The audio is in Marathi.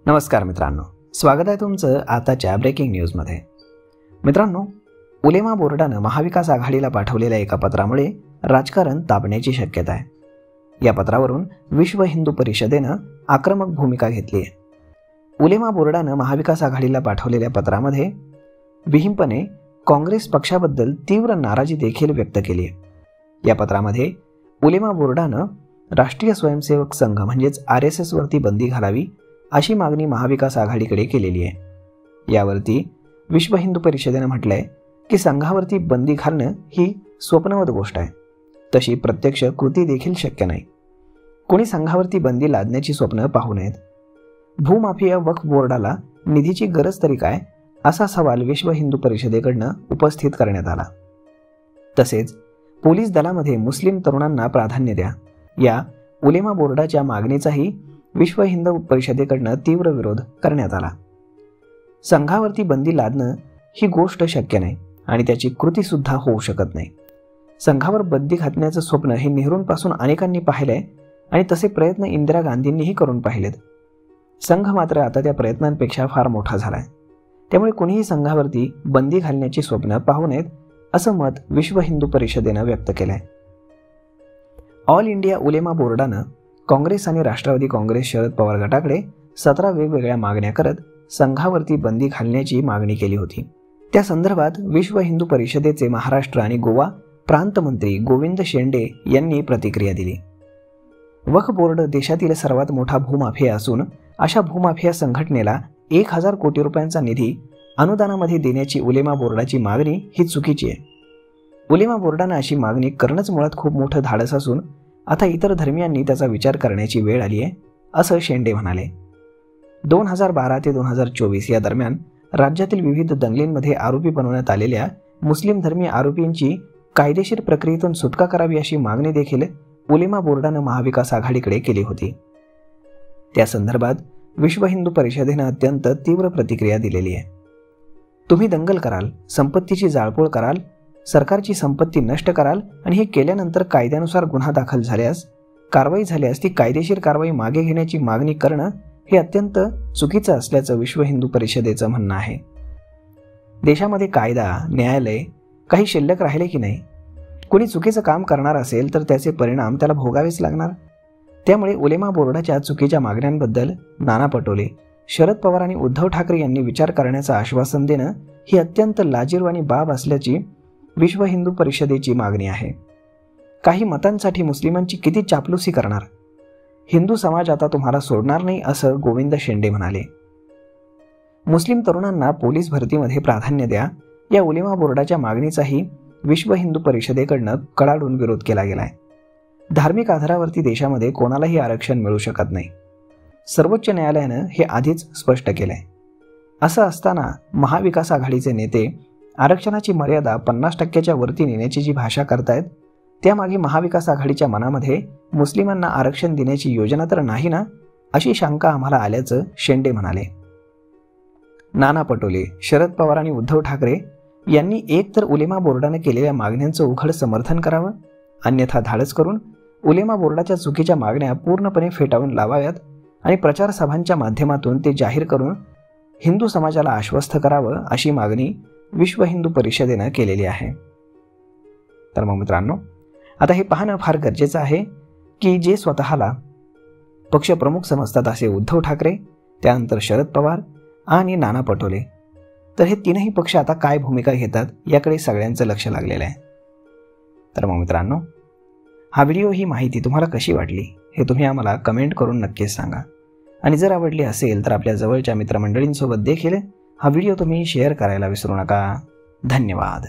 नमस्कार मित्रांनो, स्वागत आहे तुमचं आताच्या ब्रेकिंग न्यूजमध्ये। मित्रांनो, उलेमा बोर्डानं महाविकास आघाडीला पाठवलेल्या एका पत्रामुळे राजकारण तापण्याची शक्यता आहे। या पत्रावरून विश्व हिंदू परिषदेनं आक्रमक भूमिका घेतली आहे। उलेमा बोर्डानं महाविकास आघाडीला पाठवलेल्या पत्रामध्ये विहिंपने काँग्रेस पक्षाबद्दल तीव्र नाराजी देखील व्यक्त केली आहे। या पत्रामध्ये उलेमा बोर्डानं राष्ट्रीय स्वयंसेवक संघ म्हणजेच RSS वरती बंदी घालावी अशी मागणी महाविकास आघाडीकडे केलेली आहे। यावरती विश्व हिंदू परिषदेनं म्हटलंय की संघावरती बंदी घालणं ही स्वप्नवत गोष्ट आहे, तशी प्रत्यक्ष कृती देखील शक्य नाही। कोणी संघावरती बंदी लादण्याची स्वप्न पाहू नयेत। भूमाफिया वक्फ बोर्डाला निधीची गरज तरी काय, असा सवाल विश्व हिंदू परिषदेकडनं उपस्थित करण्यात आला। तसेच पोलीस दलामध्ये मुस्लिम तरुणांना प्राधान्य द्या या उलेमा बोर्डाच्या मागणीचाही विश्व हिंदू परिषदेकडनं तीव्र विरोध करण्यात आला। संघावरती बंदी लादणं ही गोष्ट शक्य नाही आणि त्याची कृती सुद्धा होऊ शकत नाही। संघावर बंदी घातण्याचं स्वप्न हे नेहरूंपासून अनेकांनी पाहिलंय आणि तसे प्रयत्न इंदिरा गांधींनीही करून पाहिलेत। संघ मात्र आता त्या प्रयत्नांपेक्षा फार मोठा झालाय। त्यामुळे कोणीही संघावरती बंदी घालण्याची स्वप्न पाहू नयेत असं मत विश्व हिंदू परिषदेनं व्यक्त केलंय। ऑल इंडिया उलेमा बोर्डानं काँग्रेस आणि राष्ट्रवादी काँग्रेस शरद पवार गटाकडे 17 वेगवेगळ्या मागण्या करत संघावरती बंदी घालण्याची मागणी केली होती। त्या संदर्भात विश्व हिंदू परिषदेचे महाराष्ट्र आणि गोवा प्रांत मंत्री गोविंद शेंडे यांनी प्रतिक्रिया दिली। वक्फ बोर्ड देशातील सर्वात मोठा भूमाफिया असून अशा भूमाफिया संघटनेला 1000 कोटी रुपयांचा निधी अनुदानामध्ये देण्याची उलेमा बोर्डाची मागणी ही चुकीची आहे। उलेमा बोर्डानं अशी मागणी करणंच मुळात खूप मोठं धाडस असून आता इतर धर्मियांनी त्याचा विचार करण्याची वेळ आली आहे, असं शेंडे म्हणाले। 2012 ते 2024 या दरम्यान राज्यातील विविध दंगलींमध्ये आरोपी बनवण्यात आलेल्या मुस्लिम धर्मीय आरोपींची कायदेशीर प्रक्रियेतून सुटका करावी अशी मागणी देखील उलेमा बोर्डानं महाविकास आघाडीकडे केली होती। त्या संदर्भात विश्व हिंदू परिषदेनं अत्यंत तीव्र प्रतिक्रिया दिलेली आहे। तुम्ही दंगल कराल, संपत्तीची जाळपोळ कराल, सरकारची संपत्ती नष्ट कराल आणि हे केल्यानंतर कायद्यानुसार गुन्हा दाखल झाल्यास कारवाई झाल्यास ती कायदेशीर कारवाई मागे घेण्याची मागणी करणं हे अत्यंत चुकीचं असल्याचं विश्व हिंदू परिषदेचं म्हणणं आहे। देशामध्ये कायदा, न्यायालय काही शिल्लक राहिले की नाही? कोणी चुकीचं काम करणार असेल तर त्याचे परिणाम त्याला भोगावेच लागणार। त्यामुळे उलेमा बोर्डाच्या चुकीच्या मागण्यांबद्दल नाना पटोले, शरद पवार आणि उद्धव ठाकरे यांनी विचार करण्याचं आश्वासन देणं ही अत्यंत लाजिरवाणी बाब असल्याची विश्व हिंदू परिषदेची मागणी आहे। काही मतांसाठी मुस्लिमांची किती चापलुसी करणार? हिंदू समाज आता तुम्हाला सोडणार नाही, असं गोविंद शेंडे म्हणाले। मुस्लिम तरुणांना पोलीस भरतीमध्ये प्राधान्य द्या या उलेमा बोर्डाच्या मागणीचाही विश्व हिंदू परिषदेकडनं कडाडून विरोध केला गेलाय। धार्मिक आधारावरती देशामध्ये कोणालाही आरक्षण मिळू शकत नाही, सर्वोच्च न्यायालयानं हे आधीच स्पष्ट केलंय। असं असताना महाविकास आघाडीचे नेते आरक्षणाची मर्यादा 50% वरती नेण्याची जी भाषा करतायत त्यामागे महाविकास आघाडीच्या मनामध्ये मुस्लिमांना आरक्षण देण्याची योजना तर नाही ना, अशी शंका आम्हाला आल्याचं शेंडे म्हणाले। नाना पटोले, शरद पवार आणि उद्धव ठाकरे यांनी एकतर उलेमा बोर्डाने केलेल्या मागण्यांचं उघड समर्थन करावं, अन्यथा धाडस करून उलेमा बोर्डाच्या चुकीच्या मागण्या पूर्णपणे फेटाळून लावाव्यात आणि प्रचार सभांच्या माध्यमातून ते जाहीर करून हिंदू समाजाला आश्वस्त करावं, अशी मागणी विश्व हिंदू परिषदेनं केलेली आहे। तर मग मित्रांनो, आता हे पाहणं फार गरजेचं आहे की जे स्वतःला पक्षप्रमुख समजतात असे उद्धव ठाकरे, त्यानंतर शरद पवार आणि नाना पटोले, तर हे तीनही पक्ष आता काय भूमिका घेतात याकडे सगळ्यांचं लक्ष लागलेलं आहे। तर मग मित्रांनो, हा व्हिडिओ, ही माहिती तुम्हाला कशी वाटली हे तुम्ही आम्हाला कमेंट करून नक्कीच सांगा आणि जर आवडली असेल तर आपल्या जवळच्या मित्रमंडळींसोबत देखील हा व्हिडिओ तुम्ही शेअर करायला विसरू नका। धन्यवाद।